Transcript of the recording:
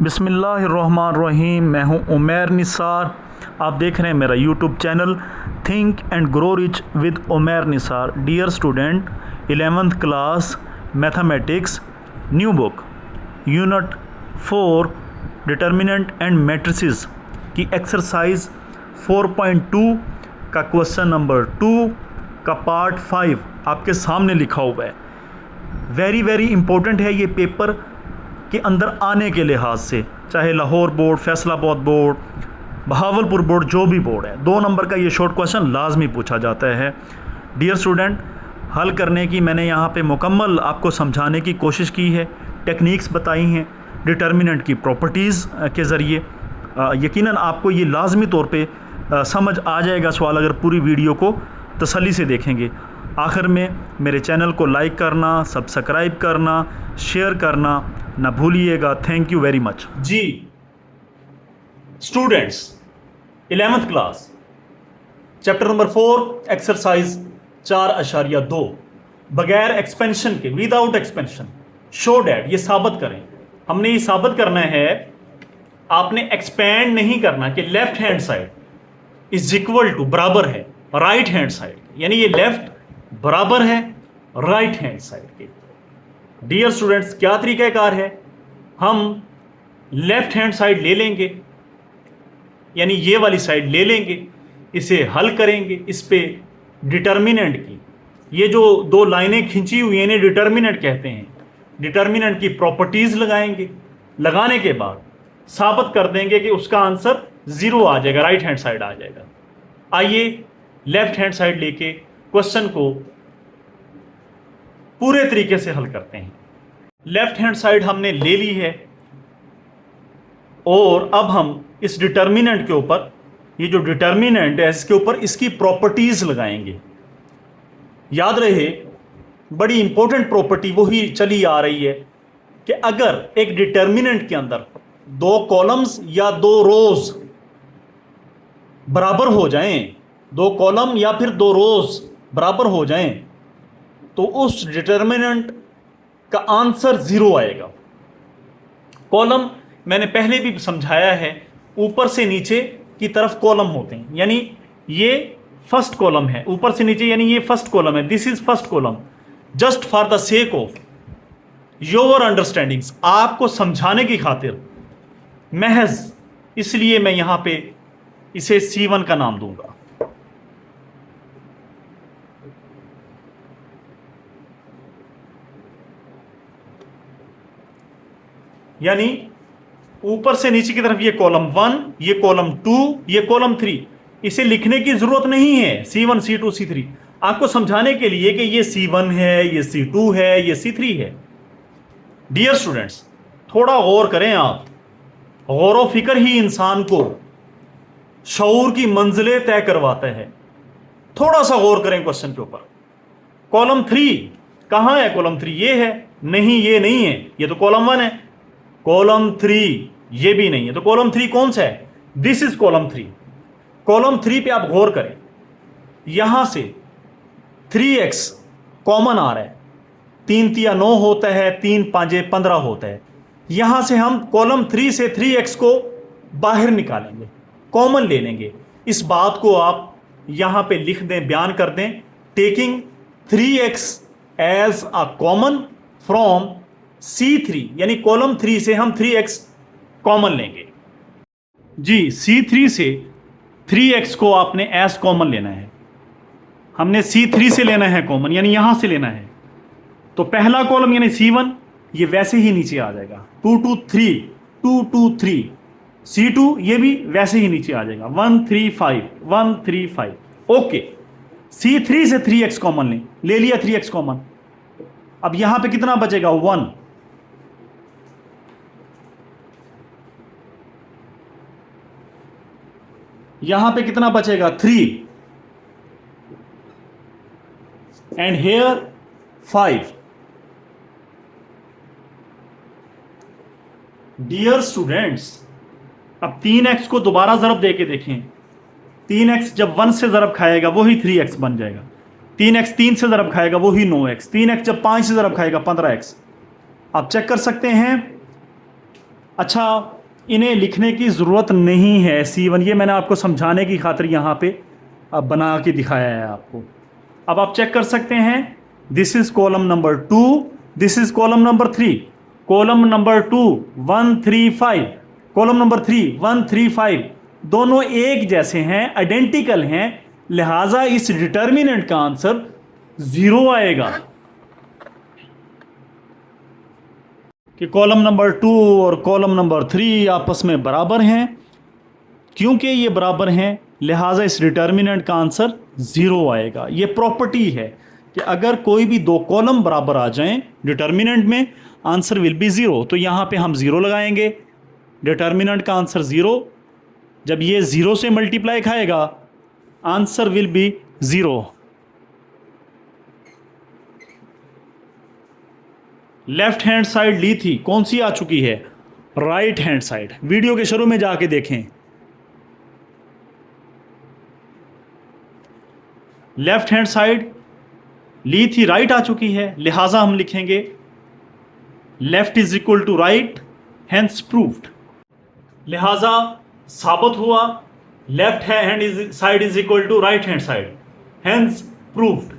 बिस्मिल्लाहिर्रहमानिर्रहीम। मैं हूं उमैर निसार। आप देख रहे हैं मेरा YouTube channel think and grow rich with Umair Nisar. Dear student, 11th class mathematics new book unit 4 determinant and matrices की एक्सरसाइज 4.2 का क्वेश्चन नंबर 2 का पार्ट 5 आपके सामने लिखा हुआ है। वेरी इंपॉर्टेंट है ये पेपर के अंदर आने के लिहाज से, चाहे Lahore board, Faisalabad board, Bahawalpur board, जो भी बोर्ड है, 2 नंबर का ये शॉर्ट क्वेश्चन लाजमी पूछा जाता है। डियर स्टूडेंट, हल करने की मैंने यहाँ पे मुकम्मल आपको समझाने की कोशिश की है, टेक्निक्स बताई हैं डिटर्मिनेंट की प्रॉपर्टीज़ के ज़रिए। यकीनन आपको ये लाजमी तौर पे समझ आ जाएगा सवाल अगर पूरी वीडियो को तसल्ली से देखेंगे। आखिर में मेरे चैनल को लाइक करना, सब्सक्राइब करना, शेयर करना ना भूलिएगा। Thank you very much. जी students, 11th class chapter number 4 exercise 4.2 बगैर एक्सपेंशन के, विदाउट एक्सपेंशन, शो डैट, ये साबित करें। हमने ये साबित करना है, आपने एक्सपेंड नहीं करना कि left hand side is equal to, बराबर है राइट हैंड साइड, यानी ये लेफ्ट बराबर है राइट हैंड साइड के। डियर स्टूडेंट्स, क्या तरीक़ाकार है, हम लेफ्ट हैंड साइड ले लेंगे, यानी ये वाली साइड ले लेंगे, इसे हल करेंगे, इस पे डिटर्मिनेंट की ये जो 2 लाइनें खींची हुई हैं इन्हें डिटर्मिनेंट कहते हैं। डिटर्मिनेंट की प्रॉपर्टीज लगाएंगे, लगाने के बाद साबित कर देंगे कि उसका आंसर 0 आ जाएगा, राइट हैंड साइड आ जाएगा। आइए लेफ्ट हैंड साइड लेके क्वेश्चन को पूरे तरीके से हल करते हैं। लेफ्ट हैंड साइड हमने ले ली है और अब हम इस डिटर्मिनेंट के ऊपर, ये जो डिटर्मिनेंट है इसके ऊपर इसकी प्रॉपर्टीज लगाएंगे। याद रहे, बड़ी इंपॉर्टेंट प्रॉपर्टी वही चली आ रही है कि अगर एक डिटर्मिनेंट के अंदर 2 कॉलम्स या 2 रोज बराबर हो जाएं, 2 कॉलम या फिर 2 रोज बराबर हो जाएं, तो उस डिटर्मिनेंट का आंसर 0 आएगा। कॉलम मैंने पहले भी समझाया है, ऊपर से नीचे की तरफ कॉलम होते हैं, यानी ये फर्स्ट कॉलम है, ऊपर से नीचे, यानी ये फर्स्ट कॉलम है, this is first column. Just for the sake of your understandings, आपको समझाने की खातिर, महज इसलिए मैं यहां पे इसे C1 का नाम दूंगा। यानी ऊपर से नीचे की तरफ ये कॉलम 1, ये कॉलम 2, ये कॉलम 3। इसे लिखने की जरूरत नहीं है C1, C2, C3, आपको समझाने के लिए कि ये C1 है, ये C2 है, ये C3 है। डियर स्टूडेंट्स, थोड़ा गौर करें आप। गौर व फिक्र ही इंसान को शऊर की मंजिलें तय करवाता है। थोड़ा सा गौर करें क्वेश्चन के ऊपर। कॉलम 3 कहां है? कॉलम 3 ये है, नहीं ये नहीं है, ये तो कॉलम 1 है। कॉलम 3 ये भी नहीं है, तो कॉलम 3 कौन सा है? This is column 3। कॉलम 3 पे आप गौर करें, यहां से 3x कॉमन आ रहा है, 3 तिया 9 होता है, 3 पांजे 15 होता है। यहां से हम कॉलम 3 से 3x को बाहर निकालेंगे, कॉमन ले लेंगे। इस बात को आप यहां पे लिख दें, बयान कर दें, taking 3x as a common from C3, यानी कॉलम 3 से हम 3x कॉमन लेंगे। जी, C3 से 3x को आपने एज कॉमन लेना है, हमने C3 से लेना है कॉमन, यानी यहां से लेना है। तो पहला कॉलम यानी C1 ये वैसे ही नीचे आ जाएगा, 2 2 3, 2 2 3। C2 ये भी वैसे ही नीचे आ जाएगा, 1 3 5, 1 3 5। ओके, C3 से 3x कॉमन ले लिया 3x कॉमन। अब यहां पे कितना बचेगा? 1। यहां पे कितना बचेगा? 3 एंड हेयर 5। डियर स्टूडेंट्स, अब 3x को दोबारा ज़रब दे के देखें। 3x जब 1 से ज़रब खाएगा वही 3x बन जाएगा। 3x 3 से ज़रब खाएगा वही 9x। 3x जब 5 से ज़रब खाएगा 15x। आप चेक कर सकते हैं अच्छा, इन्हें लिखने की ज़रूरत नहीं है C1, ये मैंने आपको समझाने की खातिर यहाँ पे अब बना के दिखाया है आपको। अब आप चेक कर सकते हैं, this is column number 2, this is column number 3। Column number 2 1 3 5, column number 3 1 3 5 दोनों एक जैसे हैं, आइडेंटिकल हैं, लिहाजा इस डिटर्मिनेंट का आंसर 0 आएगा कि कॉलम नंबर 2 और कॉलम नंबर 3 आपस में बराबर हैं। क्योंकि ये बराबर हैं लिहाजा इस डिटर्मिनेंट का आंसर 0 आएगा। ये प्रॉपर्टी है कि अगर कोई भी दो कॉलम बराबर आ जाएं डिटर्मिनेंट में, आंसर विल बी 0। तो यहाँ पे हम 0 लगाएंगे, डिटर्मिनेंट का आंसर 0। जब ये 0 से मल्टीप्लाई खाएगा answer will be 0। Left hand side ली थी, कौन सी आ चुकी है? Right hand side. वीडियो के शुरू में जाके देखें, लेफ्ट हैंड साइड ली थी, राइट आ चुकी है, लिहाजा हम लिखेंगे left is equal to right, hence proved. लिहाजा साबित हुआ left hand side is equal to right hand side, hence proved.